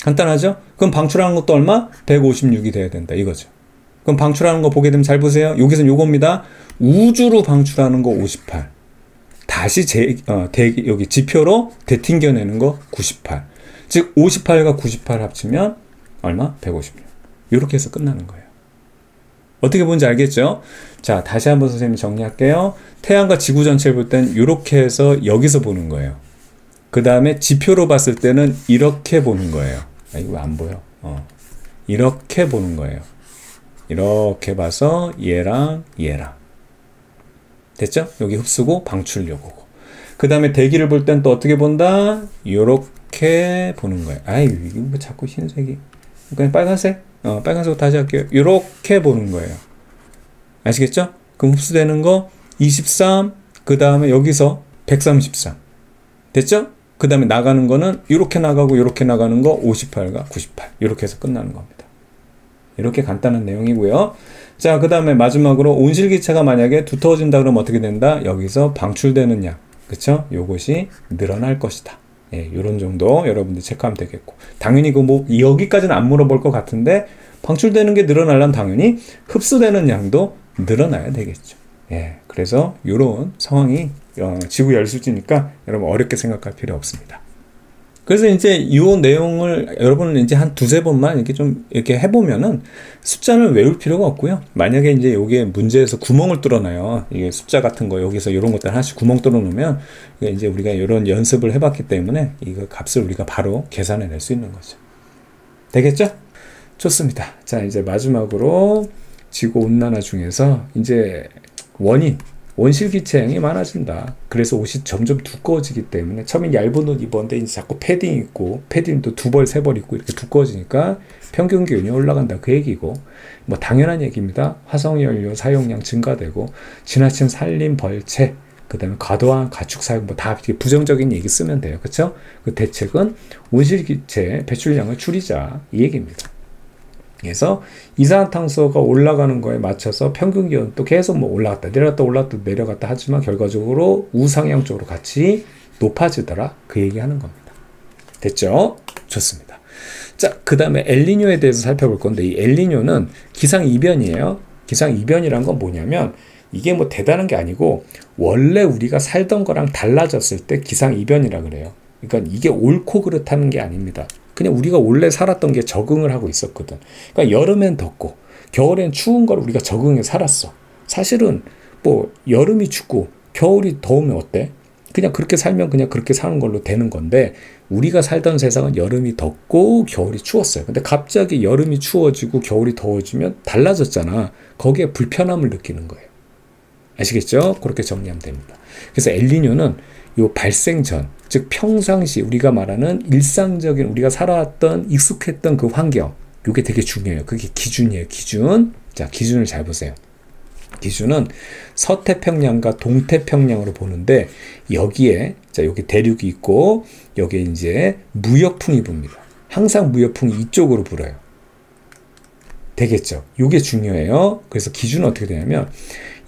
간단하죠? 그럼 방출하는 것도 얼마? 156이 돼야 된다. 이거죠. 그럼 방출하는 거 보게 되면 잘 보세요. 여기서는 요겁니다. 우주로 방출하는 거 58. 다시 여기 지표로 되튕겨내는 거 98. 즉 58과 98 합치면 얼마? 156. 이렇게 해서 끝나는 거예요. 어떻게 보는지 알겠죠? 자, 다시 한번 선생님이 정리할게요. 태양과 지구 전체를 볼 땐 이렇게 해서 여기서 보는 거예요. 그 다음에 지표로 봤을 때는 이렇게 보는 거예요. 아, 이거 왜 안 보여? 이렇게 보는 거예요. 이렇게 봐서 얘랑 얘랑. 됐죠? 여기 흡수고 방출 요거고. 그 다음에 대기를 볼 땐 또 어떻게 본다? 요렇게 보는 거예요. 아이, 이거 뭐 자꾸 흰색이. 그냥 빨간색? 빨간색으로 다시 할게요. 요렇게 보는 거예요. 아시겠죠? 그럼 흡수되는 거 23, 그 다음에 여기서 133. 됐죠? 그 다음에 나가는 거는 이렇게 나가고 이렇게 나가는 거 58과 98. 이렇게 해서 끝나는 겁니다. 이렇게 간단한 내용이고요. 자, 그 다음에 마지막으로 온실기체가 만약에 두터워진다 그러면 어떻게 된다? 여기서 방출되는 양, 그쵸? 요것이 늘어날 것이다. 예, 요런 정도 여러분들 체크하면 되겠고, 당연히 그 뭐 여기까지는 안 물어볼 것 같은데 방출되는 게 늘어나려면 당연히 흡수되는 양도 늘어나야 되겠죠. 예, 그래서 요런 상황이 지구 열수지니까 여러분 어렵게 생각할 필요 없습니다. 그래서 이제 이 내용을 여러분은 이제 한 두세 번만 이렇게 좀 이렇게 해보면은 숫자를 외울 필요가 없고요. 만약에 이제 여기에 문제에서 구멍을 뚫어놔요. 이게 숫자 같은 거 여기서 이런 것들 하나씩 구멍 뚫어 놓으면 이제 우리가 이런 연습을 해봤기 때문에 이거 값을 우리가 바로 계산해 낼 수 있는 거죠. 되겠죠? 좋습니다. 자, 이제 마지막으로 지구 온난화 중에서 이제 원인 온실기체량이 많아진다. 그래서 옷이 점점 두꺼워지기 때문에 처음엔 얇은 옷 입었는데 이제 자꾸 패딩 입고 패딩도 2벌, 3벌 입고 이렇게 두꺼워지니까 평균 기온이 올라간다 그 얘기고 뭐 당연한 얘기입니다. 화석연료 사용량 증가되고 지나친 산림 벌채 그 다음에 과도한 가축 사용 뭐 다 부정적인 얘기 쓰면 돼요. 그렇죠? 그 대책은 온실기체 배출량을 줄이자 이 얘기입니다. 그래서 이산화탄소가 올라가는 거에 맞춰서 평균 기온도 계속 뭐 올라갔다 내려갔다 올라갔다 내려갔다 하지만 결과적으로 우상향적으로 같이 높아지더라 그 얘기하는 겁니다. 됐죠? 좋습니다. 자, 그 다음에 엘니뇨에 대해서 살펴볼 건데 이 엘니뇨는 기상이변이에요. 기상이변이란 건 뭐냐면 이게 뭐 대단한 게 아니고 원래 우리가 살던 거랑 달라졌을 때 기상이변이라 그래요. 그러니까 이게 옳고 그렇다는 게 아닙니다. 그냥 우리가 원래 살았던 게 적응을 하고 있었거든. 그러니까 여름엔 덥고 겨울엔 추운 걸 우리가 적응해 살았어. 사실은 뭐 여름이 춥고 겨울이 더우면 어때? 그냥 그렇게 살면 그냥 그렇게 사는 걸로 되는 건데 우리가 살던 세상은 여름이 덥고 겨울이 추웠어요. 근데 갑자기 여름이 추워지고 겨울이 더워지면 달라졌잖아. 거기에 불편함을 느끼는 거예요. 아시겠죠? 그렇게 정리하면 됩니다. 그래서 엘니뇨는 요 발생 전, 즉 평상시 우리가 말하는 일상적인 우리가 살아왔던 익숙했던 그 환경, 요게 되게 중요해요. 그게 기준이에요. 기준. 자, 기준을 잘 보세요. 기준은 서태평양과 동태평양으로 보는데 여기에 자 여기 대륙이 있고 여기에 이제 무역풍이 붑니다. 항상 무역풍이 이쪽으로 불어요. 되겠죠? 요게 중요해요. 그래서 기준은 어떻게 되냐면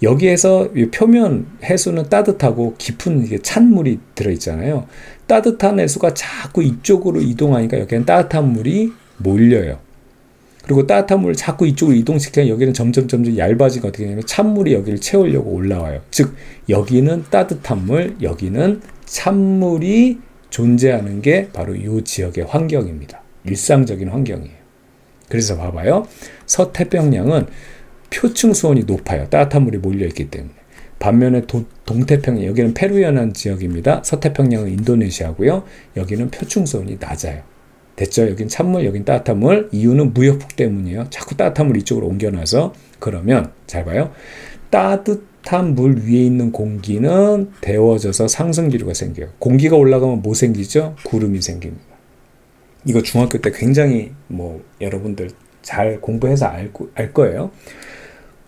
여기에서 표면 해수는 따뜻하고 깊은 이게 찬물이 들어있잖아요. 따뜻한 해수가 자꾸 이쪽으로 이동하니까 여기는 따뜻한 물이 몰려요. 그리고 따뜻한 물을 자꾸 이쪽으로 이동시키면 여기는 점점 얇아지고 어떻게 되냐면 찬물이 여기를 채우려고 올라와요. 즉 여기는 따뜻한 물, 여기는 찬물이 존재하는 게 바로 이 지역의 환경입니다. 일상적인 환경이에요. 그래서 봐봐요. 서태평양은 표층 수온이 높아요. 따뜻한 물이 몰려있기 때문에. 반면에 동태평양, 여기는 페루연안 지역입니다. 서태평양은 인도네시아고요. 여기는 표층 수온이 낮아요. 됐죠? 여긴 찬물, 여긴 따뜻한 물. 이유는 무역풍 때문이에요. 자꾸 따뜻한 물 이쪽으로 옮겨놔서. 그러면 잘 봐요. 따뜻한 물 위에 있는 공기는 데워져서 상승기류가 생겨요. 공기가 올라가면 뭐 생기죠? 구름이 생깁니다. 이거 중학교 때 굉장히 뭐 여러분들 잘 공부해서 알 거예요.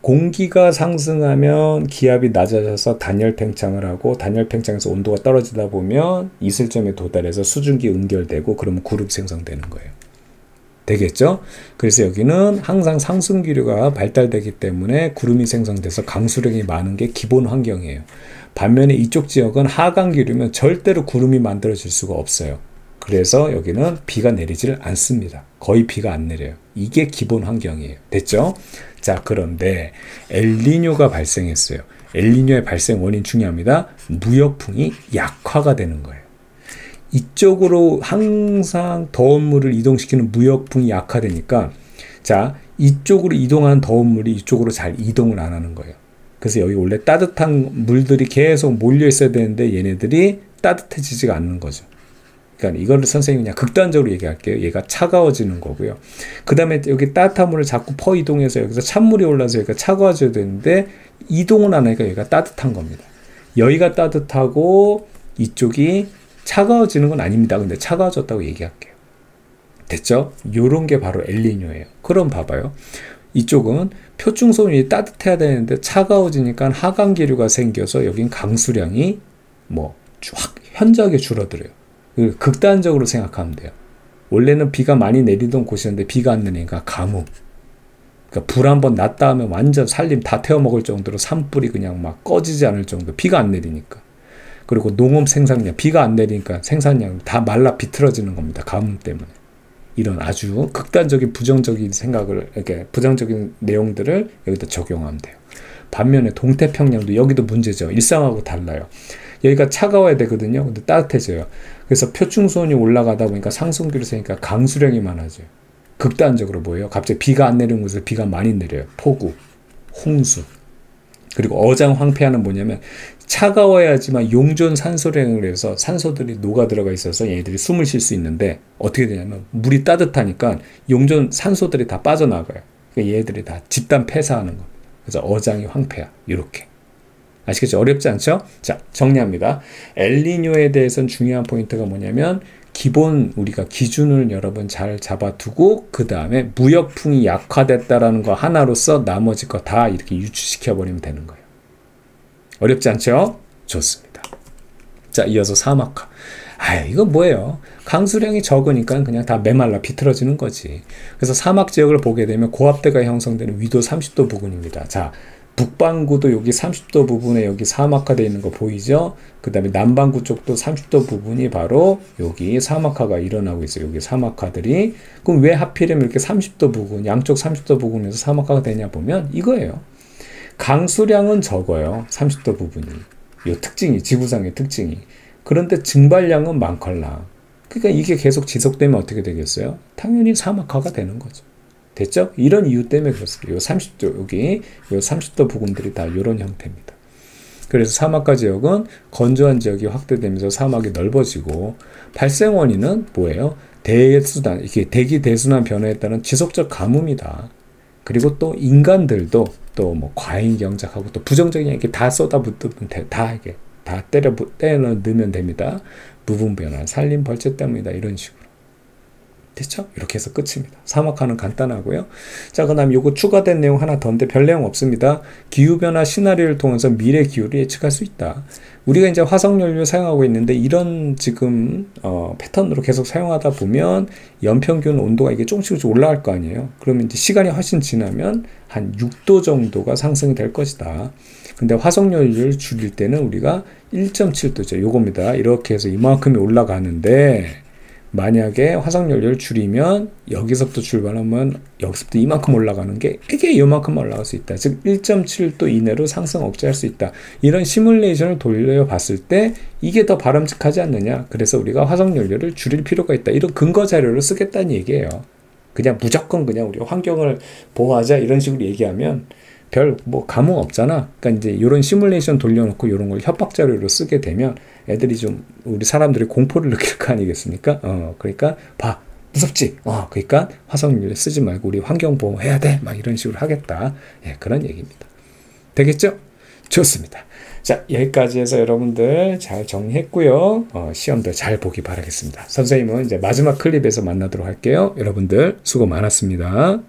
공기가 상승하면 기압이 낮아져서 단열 팽창을 하고 단열 팽창에서 온도가 떨어지다 보면 이슬점에 도달해서 수증기 응결되고 그러면 구름 생성되는 거예요. 되겠죠? 그래서 여기는 항상 상승기류가 발달되기 때문에 구름이 생성돼서 강수량이 많은 게 기본 환경이에요. 반면에 이쪽 지역은 하강기류면 절대로 구름이 만들어질 수가 없어요. 그래서 여기는 비가 내리지를 않습니다. 거의 비가 안 내려요. 이게 기본 환경이에요. 됐죠? 자, 그런데 엘니뇨가 발생했어요. 엘니뇨의 발생 원인 중요합니다. 무역풍이 약화가 되는 거예요. 이쪽으로 항상 더운 물을 이동시키는 무역풍이 약화되니까 자, 이쪽으로 이동하는 더운 물이 이쪽으로 잘 이동을 안 하는 거예요. 그래서 여기 원래 따뜻한 물들이 계속 몰려 있어야 되는데 얘네들이 따뜻해지지가 않는 거죠. 그러니까 이거를 선생님이 그냥 극단적으로 얘기할게요. 얘가 차가워지는 거고요. 그 다음에 여기 따뜻한 물을 자꾸 퍼 이동해서 여기서 찬물이 올라서 여기가 차가워져야 되는데 이동을 안 하니까 여기가 따뜻한 겁니다. 여기가 따뜻하고 이쪽이 차가워지는 건 아닙니다. 근데 차가워졌다고 얘기할게요. 됐죠? 요런 게 바로 엘니뇨예요. 그럼 봐봐요. 이쪽은 표충수온이 따뜻해야 되는데 차가워지니까 하강기류가 생겨서 여긴 강수량이 뭐 확 현저하게 줄어들어요. 극단적으로 생각하면 돼요. 원래는 비가 많이 내리던 곳이었는데 비가 안 내리니까 가뭄. 그러니까 불 한번 났다 하면 완전 산림 다 태워먹을 정도로 산불이 그냥 막 꺼지지 않을 정도. 비가 안 내리니까. 그리고 농업 생산량, 비가 안 내리니까 생산량 다 말라 비틀어지는 겁니다. 가뭄 때문에. 이런 아주 극단적인 부정적인 생각을, 이렇게 부정적인 내용들을 여기다 적용하면 돼요. 반면에 동태평양도 여기도 문제죠. 일상하고 달라요. 여기가 차가워야 되거든요. 근데 따뜻해져요. 그래서 표충수온이 올라가다 보니까 상승기류 생기니까 강수량이 많아져요. 극단적으로 뭐예요? 갑자기 비가 안 내리는 곳에서 비가 많이 내려요. 폭우, 홍수. 그리고 어장황폐화는 뭐냐면 차가워야지만 용존 산소량을 해서 산소들이 녹아 들어가 있어서 얘네들이 숨을 쉴 수 있는데 어떻게 되냐면 물이 따뜻하니까 용존 산소들이 다 빠져나가요. 그러니까 얘네들이 다 집단 폐사하는 겁니다. 그래서 어장이 황폐화. 이렇게. 아시겠죠? 어렵지 않죠? 자, 정리합니다. 엘니뇨에 대해서는 중요한 포인트가 뭐냐면 기본 우리가 기준을 여러분 잘 잡아두고 그 다음에 무역풍이 약화됐다라는 거 하나로서 나머지 거 다 이렇게 유추시켜버리면 되는 거예요. 어렵지 않죠? 좋습니다. 자, 이어서 사막화. 이건 뭐예요? 강수량이 적으니까 그냥 다 메말라 비틀어지는 거지. 그래서 사막 지역을 보게 되면 고압대가 형성되는 위도 30도 부근입니다. 자, 북반구도 여기 30도 부분에 여기 사막화되어 있는 거 보이죠? 그 다음에 남반구 쪽도 30도 부분이 바로 여기 사막화가 일어나고 있어요. 여기 사막화들이. 그럼 왜 하필이면 이렇게 30도 부근, 양쪽 30도 부근에서 사막화가 되냐 보면 이거예요. 강수량은 적어요. 30도 부분이. 이 특징이, 지구상의 특징이. 그런데 증발량은 많걸랑. 그러니까 이게 계속 지속되면 어떻게 되겠어요? 당연히 사막화가 되는 거죠. 됐죠? 이런 이유 때문에 그렇습니다. 요 30도, 여기, 요 30도 부근들이 다 이런 형태입니다. 그래서 사막화 지역은 건조한 지역이 확대되면서 사막이 넓어지고, 발생 원인은 뭐예요? 대수단, 이게 대기 대순환 변화에 따른 지속적 가뭄이다. 그리고 또 인간들도 또 뭐 과잉 경작하고 또 부정적인 이렇게 다 쏟아붓으면 다 이게 다 때려 넣으면 됩니다. 무분 변화, 산림 벌채 때문이다. 이런 식으로. 됐죠? 이렇게 해서 끝입니다. 사막화는 간단하고요. 자, 그 다음에 요거 추가된 내용 하나 더인데 별 내용 없습니다. 기후변화 시나리오를 통해서 미래 기후를 예측할 수 있다. 우리가 이제 화석연료 사용하고 있는데 이런 지금 패턴으로 계속 사용하다 보면 연평균 온도가 이게 조금씩 올라갈 거 아니에요. 그러면 이제 시간이 훨씬 지나면 한 6도 정도가 상승이 될 것이다. 근데 화석연료를 줄일 때는 우리가 1.7도죠. 요겁니다. 이렇게 해서 이만큼이 올라가는데 만약에 화석연료를 줄이면 여기서부터 출발하면 여기서부터 이만큼 올라가는 게 이게 이만큼 올라갈 수 있다. 즉 1.7도 이내로 상승 억제할 수 있다. 이런 시뮬레이션을 돌려봤을 때 이게 더 바람직하지 않느냐. 그래서 우리가 화석연료를 줄일 필요가 있다. 이런 근거 자료를 쓰겠다는 얘기예요. 그냥 무조건 그냥 우리 환경을 보호하자 이런 식으로 얘기하면 별 뭐 감흥 없잖아. 그러니까 이제 이런 시뮬레이션 돌려놓고 이런 걸 협박 자료로 쓰게 되면 애들이 좀 우리 사람들이 공포를 느낄 거 아니겠습니까? 그러니까 봐 무섭지. 그러니까 화석연료 쓰지 말고 우리 환경 보호해야 돼. 막 이런 식으로 하겠다. 예, 그런 얘기입니다. 되겠죠? 좋습니다. 자, 여기까지 해서 여러분들 잘 정리했고요. 시험도 잘 보기 바라겠습니다. 선생님은 이제 마지막 클립에서 만나도록 할게요. 여러분들 수고 많았습니다.